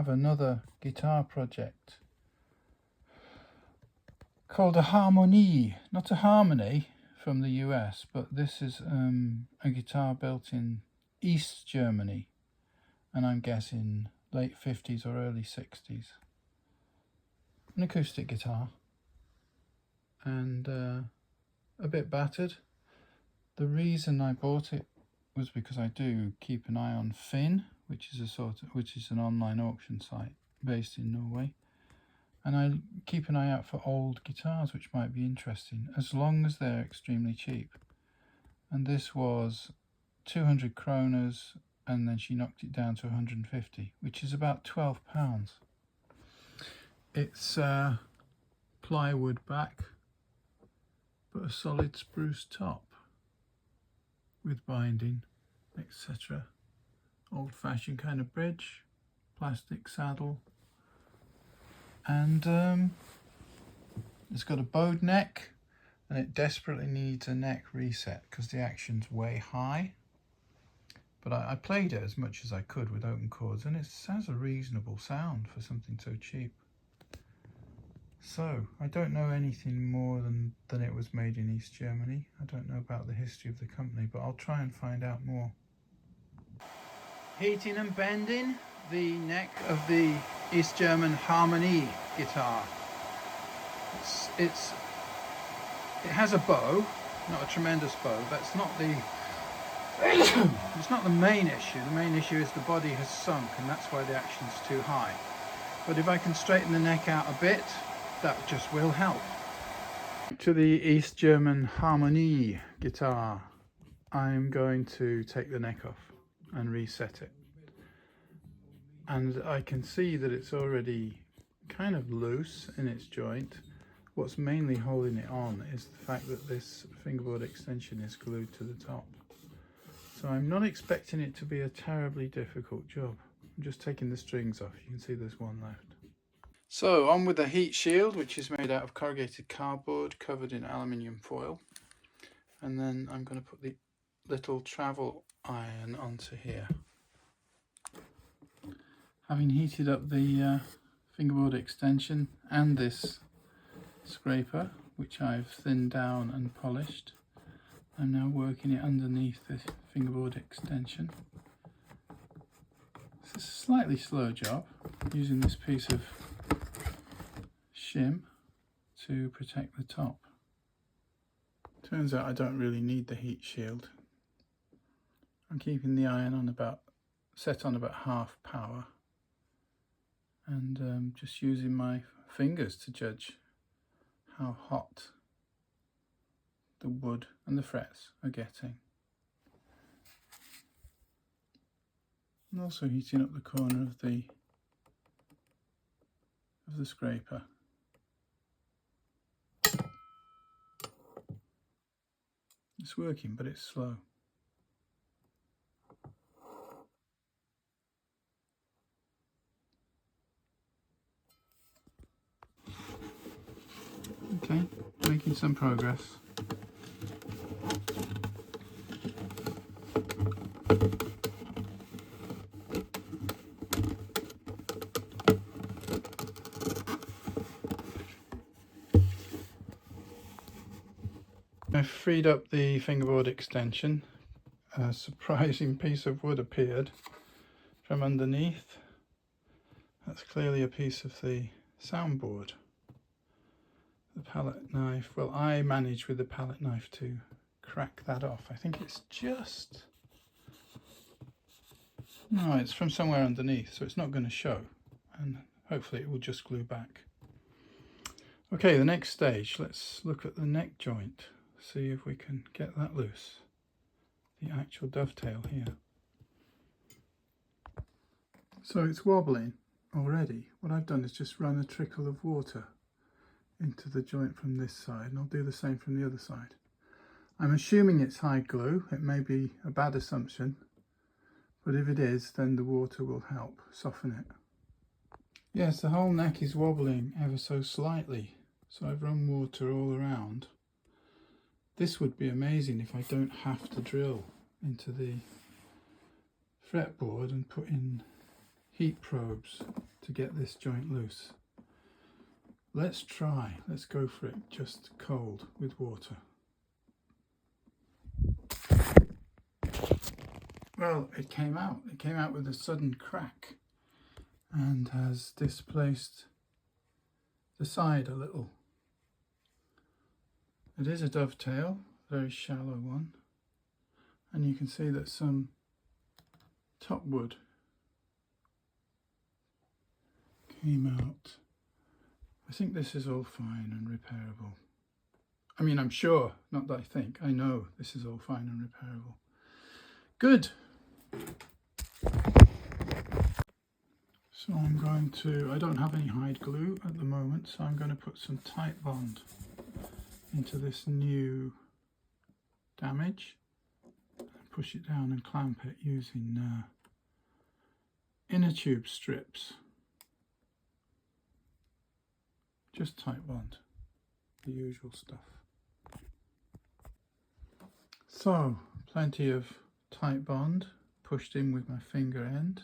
have another guitar project called a Harmonie, not a Harmony from the US, but this is a guitar built in East Germany, and I'm guessing late 50s or early 60s. An acoustic guitar, and a bit battered. The reason I bought it was because I do keep an eye on Finn, which is an online auction site based in Norway, and I keep an eye out for old guitars which might be interesting, as long as they're extremely cheap. And this was 200 kroners, and then she knocked it down to 150, which is about £12. It's plywood back, but a solid spruce top with binding, etc. Old-fashioned kind of bridge, plastic saddle, and it's got a bowed neck, and it desperately needs a neck reset because the action's way high. But I played it as much as I could with open chords, and it has a reasonable sound for something so cheap. So I don't know anything more than it was made in East Germany. I don't know about the history of the company, but I'll try and find out more. Heating and bending the neck of the East German Harmonie guitar. It has a bow, not a tremendous bow. That's not the it's not the main issue. The main issue is the body has sunk, and that's why the action's too high. But if I can straighten the neck out a bit, that just will help. To the East German Harmonie guitar, I'm going to take the neck off and reset it. And I can see that it's already kind of loose in its joint. What's mainly holding it on is the fact that this fingerboard extension is glued to the top. So I'm not expecting it to be a terribly difficult job. I'm just taking the strings off. You can see there's one left. So on with the heat shield, which is made out of corrugated cardboard covered in aluminium foil. And then I'm going to put the little travel iron onto here. Having heated up the fingerboard extension and this scraper, which I've thinned down and polished, I'm now working it underneath the fingerboard extension. It's a slightly slow job, using this piece of shim to protect the top. Turns out I don't really need the heat shield. I'm keeping the iron on set on about half power, and just using my fingers to judge how hot the wood and the frets are getting. And also heating up the corner of the scraper. It's working, but it's slow. Okay, making some progress. I've freed up the fingerboard extension. A surprising piece of wood appeared from underneath. That's clearly a piece of the soundboard. The palette knife, well, I managed with the palette knife to crack that off. I think it's just... no, it's from somewhere underneath, so it's not going to show, and hopefully it will just glue back. Okay, the next stage, let's look at the neck joint, see if we can get that loose, the actual dovetail here. So it's wobbling already. What I've done is just run a trickle of water into the joint from this side, and I'll do the same from the other side. I'm assuming it's hide glue. It may be a bad assumption, but if it is, then the water will help soften it. Yes, the whole neck is wobbling ever so slightly, so I've run water all around. This would be amazing if I don't have to drill into the fretboard and put in heat probes to get this joint loose. Let's try, let's go for it just cold with water. Well, it came out with a sudden crack and has displaced the side a little. It is a dovetail, very shallow one, and you can see that some top wood came out. I think this is all fine and repairable. I mean, I'm sure, not that I think, I know this is all fine and repairable. Good. So I'm going to, I don't have any hide glue at the moment, so I'm going to put some tight bond into this new damage, push it down and clamp it using inner tube strips. Just tight bond, the usual stuff. So plenty of tight bond pushed in with my finger end,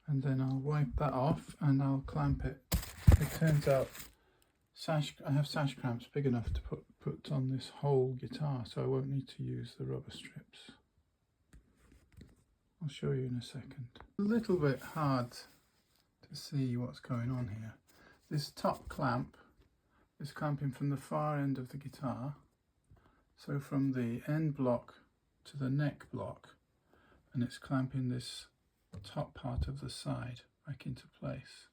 and then I'll wipe that off and I'll clamp it. It turns out I have sash clamps big enough to put on this whole guitar, so I won't need to use the rubber strips. I'll show you in a second. A little bit hard to see what's going on here. This top clamp is clamping from the far end of the guitar, so from the end block to the neck block, and it's clamping this top part of the side back into place.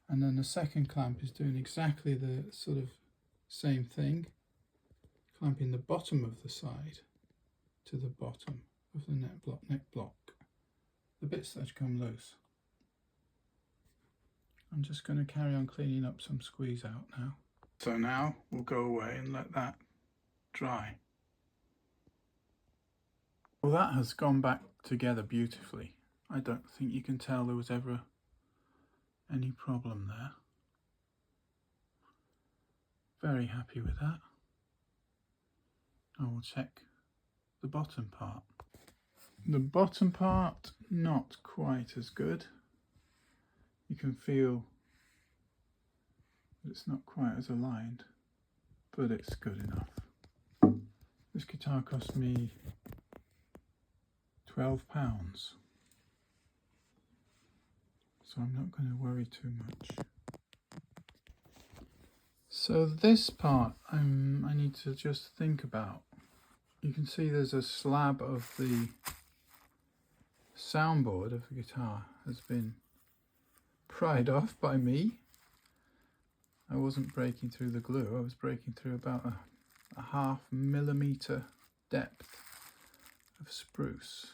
And then the second clamp is doing exactly the sort of same thing, clamping the bottom of the side to the bottom of the neck block, the bits that come loose. I'm just going to carry on cleaning up some squeeze out now. So now we'll go away and let that dry. Well, that has gone back together beautifully. I don't think you can tell there was ever any problem there. Very happy with that. I will check the bottom part. The bottom part, not quite as good. You can feel that it's not quite as aligned, but it's good enough. This guitar cost me £12, so I'm not going to worry too much. So this part I need to just think about. You can see there's a slab of the soundboard of the guitar has been pried off by me. I wasn't breaking through the glue, I was breaking through about a ½ millimeter depth of spruce.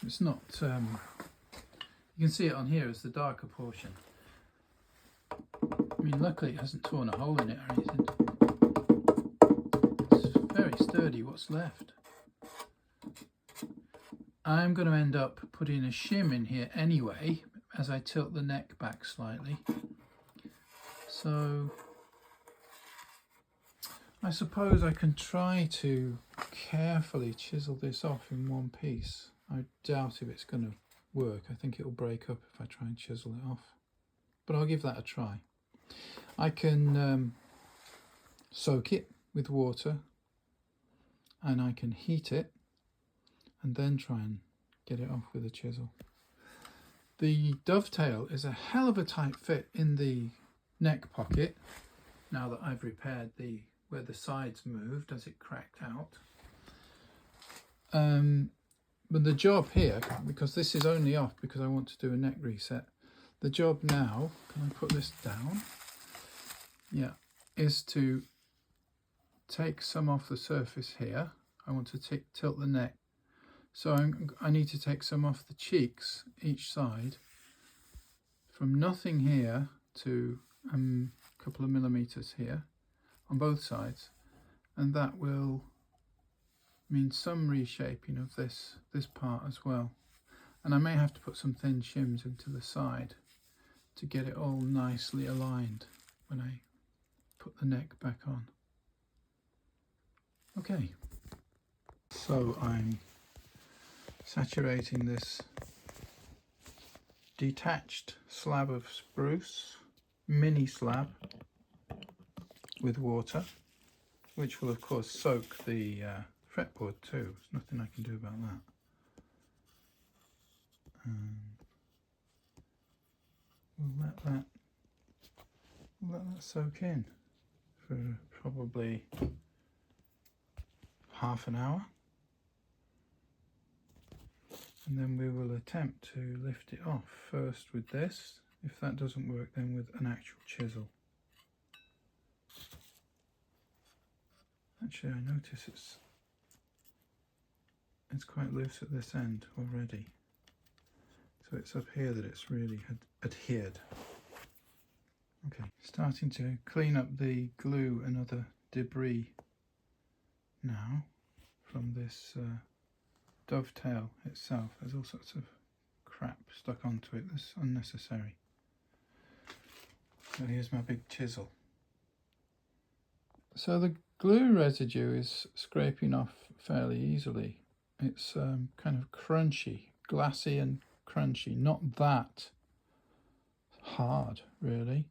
It's not, you can see it on here as the darker portion. I mean, luckily it hasn't torn a hole in it or anything. It's very sturdy what's left. I'm going to end up putting a shim in here anyway as I tilt the neck back slightly. So I suppose I can try to carefully chisel this off in one piece. I doubt if it's going to work. I think it'll break up if I try and chisel it off. But I'll give that a try. I can soak it with water and I can heat it and then try and get it off with a chisel. The dovetail is a hell of a tight fit in the neck pocket now that I've repaired where the sides moved as it cracked out. But the job here, because this is only off because I want to do a neck reset, the job now, can I put this down? Yeah, is to take some off the surface here. I want to tilt the neck. So I need to take some off the cheeks each side, from nothing here to a couple of millimeters here on both sides, and that will mean some reshaping of this part as well. And I may have to put some thin shims into the side to get it all nicely aligned when I put the neck back on. Okay, so I'm saturating this detached slab of spruce, mini slab with water, which will of course soak the fretboard too. There's nothing I can do about that. We'll let that soak in for probably half an hour, and then we will attempt to lift it off first with this. If that doesn't work, then with an actual chisel. Actually, I notice it's quite loose at this end already, so it's up here that it's really adhered. Okay, starting to clean up the glue and other debris now from this dovetail itself. There's all sorts of crap stuck onto it that's unnecessary. So here's my big chisel. So the glue residue is scraping off fairly easily. It's kind of crunchy, glassy and crunchy, not that hard really.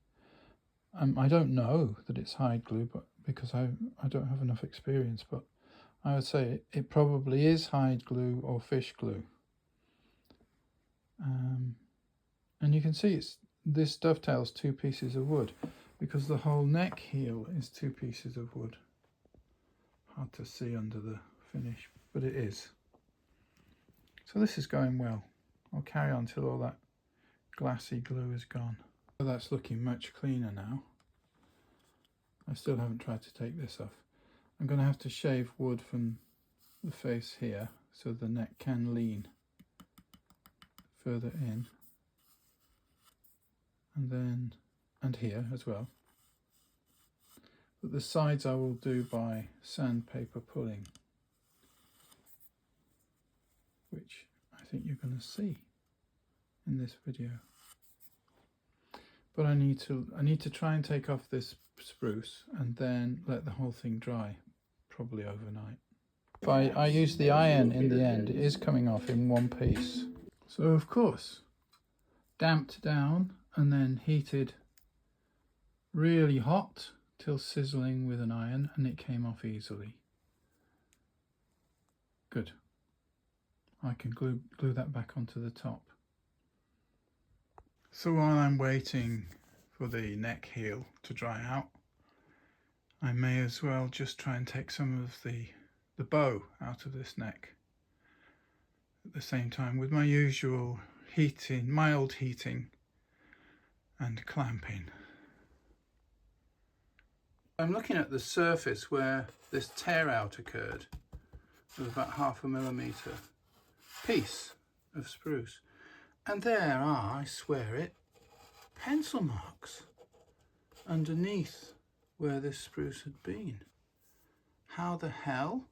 I don't know that it's hide glue, but because I don't have enough experience, but I would say it probably is hide glue or fish glue. And you can see this dovetails 2 pieces of wood, because the whole neck heel is 2 pieces of wood. Hard to see under the finish, but it is. So this is going well. I'll carry on till all that glassy glue is gone. So that's looking much cleaner now. I still haven't tried to take this off. I'm going to have to shave wood from the face here so the neck can lean further in, and here as well. But the sides I will do by sandpaper pulling, which I think you're going to see in this video. But I need to try and take off this spruce and then let the whole thing dry, probably overnight. If I use the iron in the end, it is coming off in one piece. So of course, damped down and then heated really hot till sizzling with an iron, and it came off easily. Good. I can glue that back onto the top. So while I'm waiting for the neck heel to dry out, I may as well just try and take some of the bow out of this neck at the same time, with my usual mild heating and clamping. I'm looking at the surface where this tear out occurred of about 0.5 millimeter piece of spruce. And there are, I swear it, pencil marks underneath where this spruce had been. How the hell?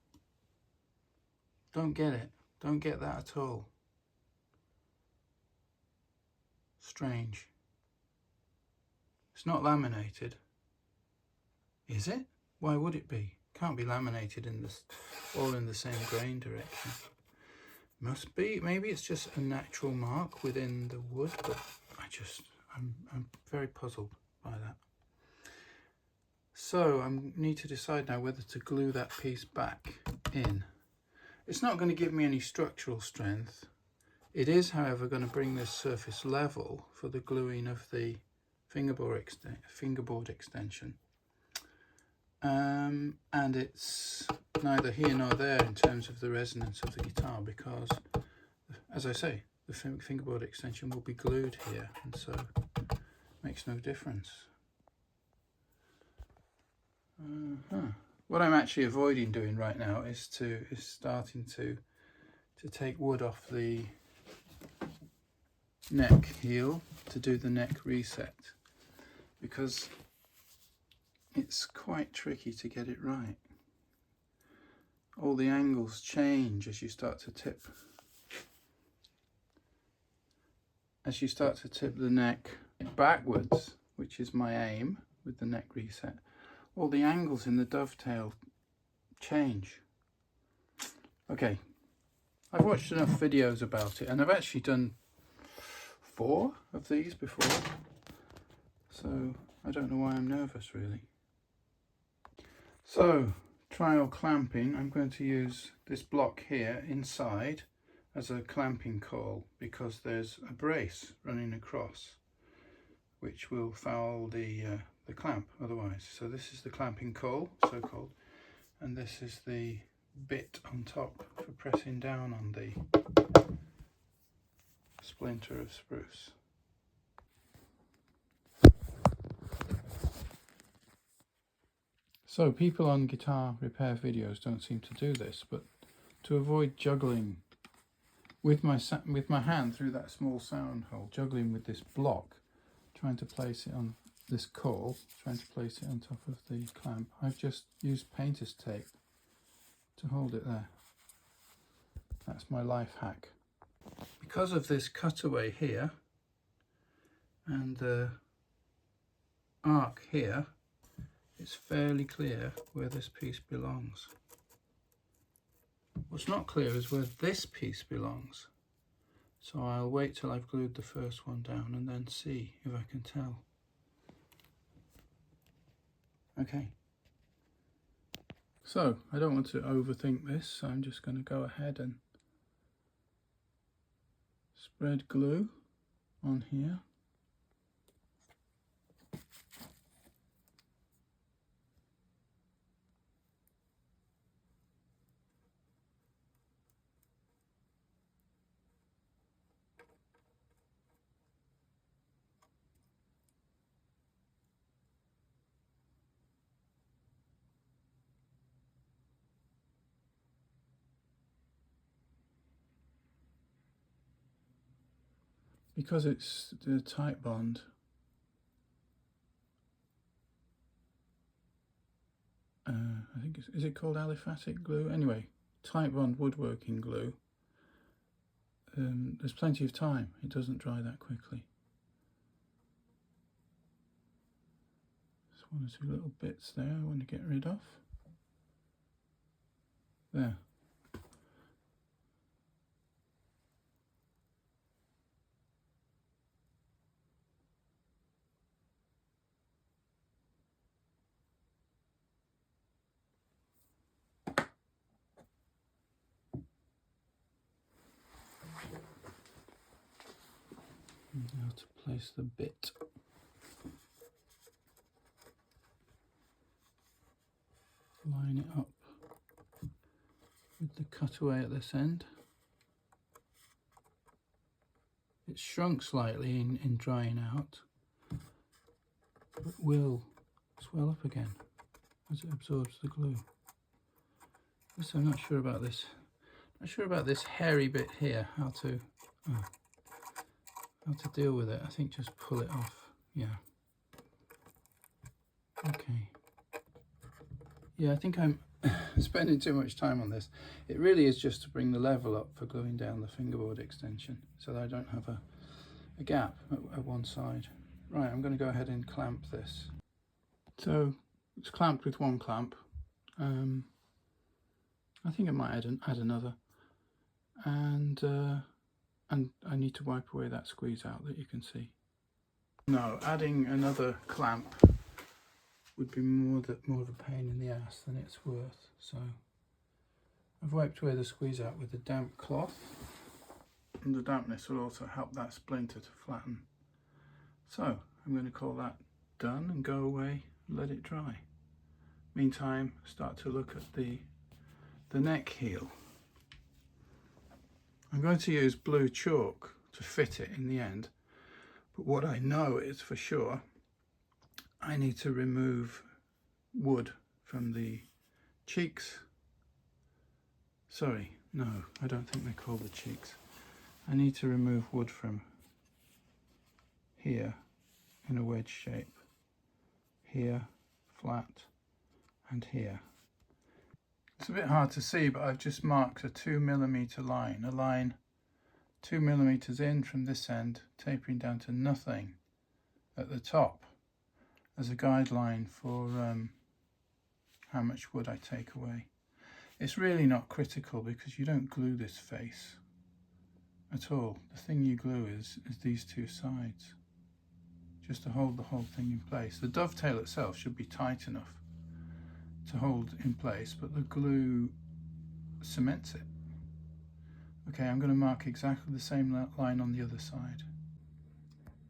Don't get it. Don't get that at all. Strange. It's not laminated. Is it? Why would it be? Can't be laminated in this, all in the same grain direction. Must be. Maybe it's just a natural mark within the wood, but I'm very puzzled by that. So I need to decide now whether to glue that piece back in. It's not going to give me any structural strength. It is, however, going to bring this surface level for the gluing of the fingerboard extension. And it's neither here nor there in terms of the resonance of the guitar, because, as I say, the fingerboard extension will be glued here, and so it makes no difference. What I'm actually avoiding doing right now is starting to take wood off the neck heel to do the neck reset, because it's quite tricky to get it right. All the angles change as you start to tip. As you start to tip the neck backwards, which is my aim with the neck reset, all the angles in the dovetail change. Okay, I've watched enough videos about it, and I've actually done 4 of these before, so I don't know why I'm nervous really. So, trial clamping, I'm going to use this block here inside as a clamping coil because there's a brace running across which will foul the clamp otherwise. So this is the clamping coil, so called, and this is the bit on top for pressing down on the splinter of spruce. So people on guitar repair videos don't seem to do this, but to avoid juggling with my hand through that small sound hole, juggling with this block, trying to place it on this coil, trying to place it on top of the clamp, I've just used painter's tape to hold it there. That's my life hack. Because of this cutaway here and the arc here, it's fairly clear where this piece belongs. What's not clear is where this piece belongs. So I'll wait till I've glued the first one down and then see if I can tell. Okay. So I don't want to overthink this, so I'm just going to go ahead and spread glue on here. Because it's the tight bond, I think is it called aliphatic glue? Anyway, tight bond woodworking glue. There's plenty of time. It doesn't dry that quickly. There's one or two little bits there I want to get rid of. There. Now to place the bit. Line it up with the cutaway at this end. It's shrunk slightly in drying out, but will swell up again as it absorbs the glue. So I'm not sure about this. Not sure about this hairy bit here. How to deal with it. I think just pull it off. Yeah. Okay. Yeah, I think I'm spending too much time on this. It really is just to bring the level up for gluing down the fingerboard extension so that I don't have a gap at one side. Right, I'm going to go ahead and clamp this. So it's clamped with one clamp. I think I might add another. And I need to wipe away that squeeze out that you can see. No, adding another clamp would be more of a pain in the ass than it's worth. So I've wiped away the squeeze out with a damp cloth, and the dampness will also help that splinter to flatten. So I'm going to call that done and go away and let it dry. Meantime, start to look at the neck heel. I'm going to use blue chalk to fit it in the end, but what I know is for sure I need to remove wood from the cheeks. Sorry, no, I don't think they're called the cheeks. I need to remove wood from here in a wedge shape, here flat, and here. It's a bit hard to see, but I've just marked a 2mm line, a line 2mm in from this end, tapering down to nothing at the top as a guideline for how much wood I take away. It's really not critical because you don't glue this face. at all. The thing you glue is these two sides, just to hold the whole thing in place. The dovetail itself should be tight enough to hold in place, but the glue cements it. Okay, I'm going to mark exactly the same line on the other side.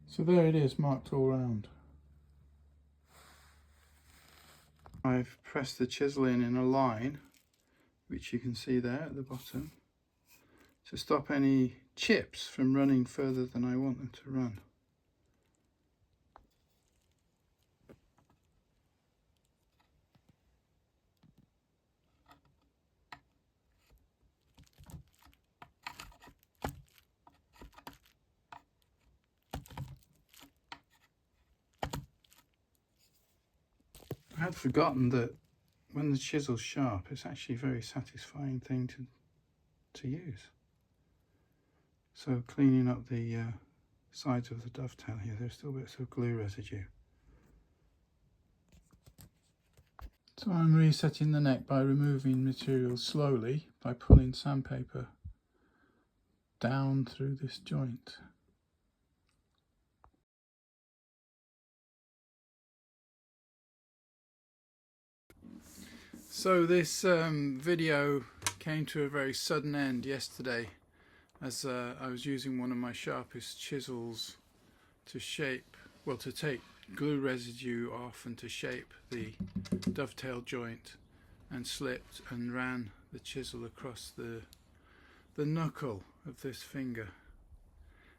So there it is, marked all round. I've pressed the chisel in a line, which you can see there at the bottom, to stop any chips from running further than I want them to run. I had forgotten that when the chisel's sharp, it's actually a very satisfying thing to use. So cleaning up the sides of the dovetail here, there's still bits of glue residue. So I'm resetting the neck by removing material slowly by pulling sandpaper down through this joint. So this video came to a very sudden end yesterday, as I was using one of my sharpest chisels to shape, well, to take glue residue off and to shape the dovetail joint, and slipped and ran the chisel across the knuckle of this finger.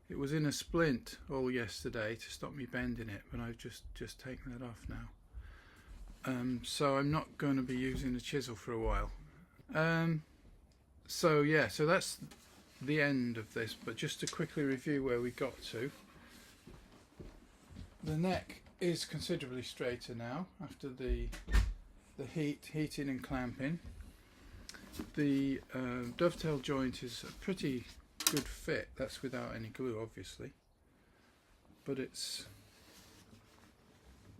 It was in a splint all yesterday to stop me bending it, but I've just taken that off now. So I'm not going to be using the chisel for a while. So yeah, so that's the end of this, but just to quickly review where we got to. The neck is considerably straighter now after the heating and clamping. The dovetail joint is a pretty good fit. That's without any glue, obviously, but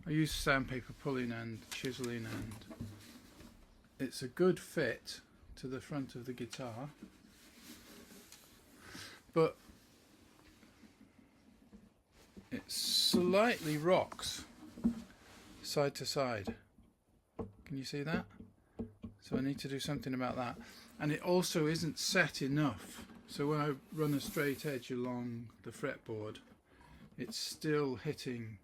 I use sandpaper pulling and chiseling, and it's a good fit to the front of the guitar, but it slightly rocks side to side. Can you see that? So I need to do something about that. And it also isn't set enough. So when I run a straight edge along the fretboard, it's still hitting,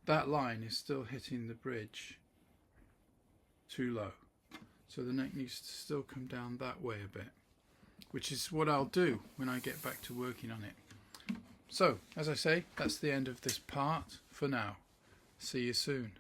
that line is still hitting the bridge too low. So the neck needs to still come down that way a bit, which is what I'll do when I get back to working on it. So, as I say, that's the end of this part for now. See you soon.